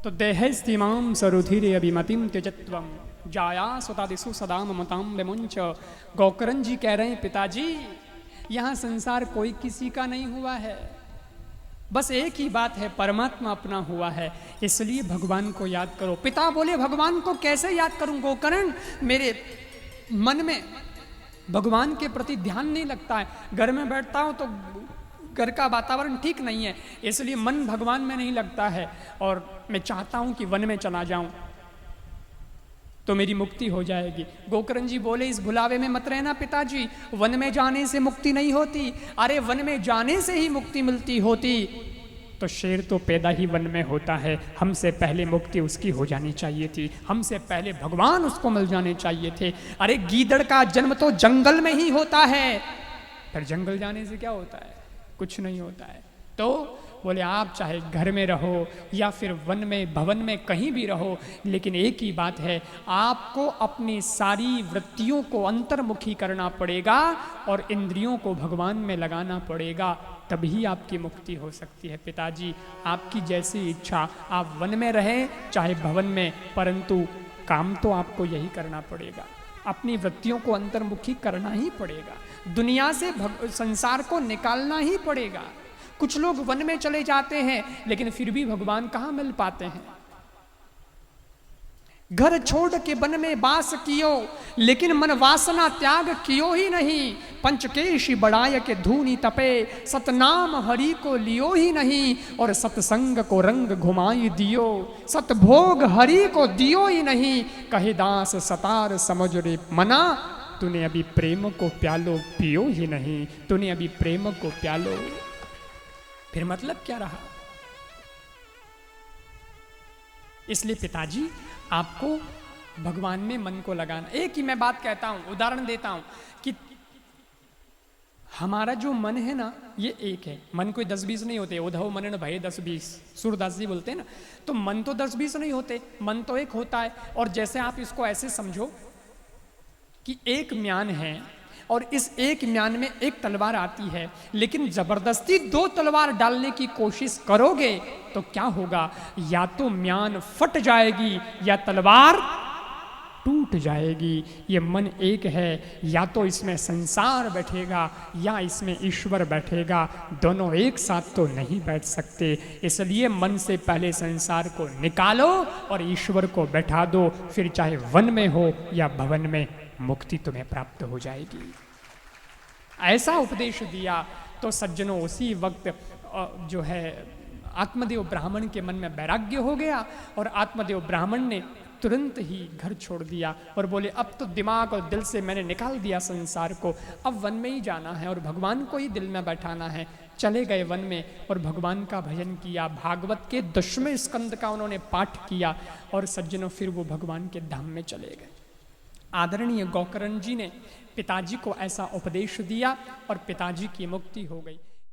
तो देहस्तिमां सरुधिरे अभिमतिम त्यजत्वम जाया स्वतादिशु सदा ममताम विमुंच। गौकरण जी कह रहे हैं, पिताजी यहाँ संसार कोई किसी का नहीं हुआ है, बस एक ही बात है, परमात्मा अपना हुआ है, इसलिए भगवान को याद करो। पिता बोले, भगवान को कैसे याद करूं गोकर्ण, मेरे मन में भगवान के प्रति ध्यान नहीं लगता है। घर में बैठता हूं तो घर का वातावरण ठीक नहीं है, इसलिए मन भगवान में नहीं लगता है, और मैं चाहता हूं कि वन में चला जाऊं तो मेरी मुक्ति हो जाएगी। गोकर्ण जी बोले, इस भुलावे में मत रहना पिताजी, वन में जाने से मुक्ति नहीं होती। अरे वन में जाने से ही मुक्ति मिलती होती तो शेर तो पैदा ही वन में होता है, हमसे पहले मुक्ति उसकी हो जानी चाहिए थी, हमसे पहले भगवान उसको मिल जाने चाहिए थे। अरे गीदड़ का जन्म तो जंगल में ही होता है, फिर जंगल जाने से क्या होता है, कुछ नहीं होता है। तो बोले, आप चाहे घर में रहो या फिर वन में भवन में कहीं भी रहो, लेकिन एक ही बात है, आपको अपनी सारी वृत्तियों को अंतर्मुखी करना पड़ेगा और इंद्रियों को भगवान में लगाना पड़ेगा, तभी आपकी मुक्ति हो सकती है। पिताजी आपकी जैसी इच्छा, आप वन में रहें चाहे भवन में, परंतु काम तो आपको यही करना पड़ेगा, अपनी वृत्तियों को अंतर्मुखी करना ही पड़ेगा, दुनिया से संसार को निकालना ही पड़ेगा। कुछ लोग वन में चले जाते हैं लेकिन फिर भी भगवान कहाँ मिल पाते हैं। घर छोड़ के वन में वास कियो लेकिन मन वासना त्याग कियो ही नहीं। पंचकेशी बढ़ाय के धूनी तपे, सतनाम हरि को लियो ही नहीं। और सतसंग को रंग घुमाई दियो, सतभोग हरि को दियो ही नहीं। कहे दास सतार समझ रे मना, तूने अभी प्रेम को प्यालो पियो ही नहीं। तूने अभी प्रेम को प्यालो, फिर मतलब क्या रहा। इसलिए पिताजी आपको भगवान में मन को लगाना। एक ही मैं बात कहता हूं, उदाहरण देता हूं कि हमारा जो मन है ना, ये एक है। मन कोई 10-20 नहीं होते, उधव मनन भय 10-20 सूरदास जी बोलते हैं ना, तो मन तो 10-20 नहीं होते, मन तो एक होता है। और जैसे आप इसको ऐसे समझो कि एक म्यान है और इस एक म्यान में एक तलवार आती है, लेकिन जबरदस्ती 2 तलवार डालने की कोशिश करोगे तो क्या होगा, या तो म्यान फट जाएगी या तलवार टूट जाएगी। ये मन एक है, या तो इसमें संसार बैठेगा या इसमें ईश्वर बैठेगा, दोनों एक साथ तो नहीं बैठ सकते। इसलिए मन से पहले संसार को निकालो और ईश्वर को बैठा दो, फिर चाहे वन में हो या भवन में, मुक्ति तुम्हें प्राप्त हो जाएगी। ऐसा उपदेश दिया तो सज्जनों उसी वक्त जो है आत्मदेव ब्राह्मण के मन में वैराग्य हो गया, और आत्मदेव ब्राह्मण ने तुरंत ही घर छोड़ दिया और बोले, अब तो दिमाग और दिल से मैंने निकाल दिया संसार को, अब वन में ही जाना है और भगवान को ही दिल में बैठाना है। चले गए वन में और भगवान का भजन किया, भागवत के 10वें स्कंद का उन्होंने पाठ किया, और सज्जनों फिर वो भगवान के धाम में चले गए। आदरणीय गौकर्ण जी ने पिताजी को ऐसा उपदेश दिया और पिताजी की मुक्ति हो गई।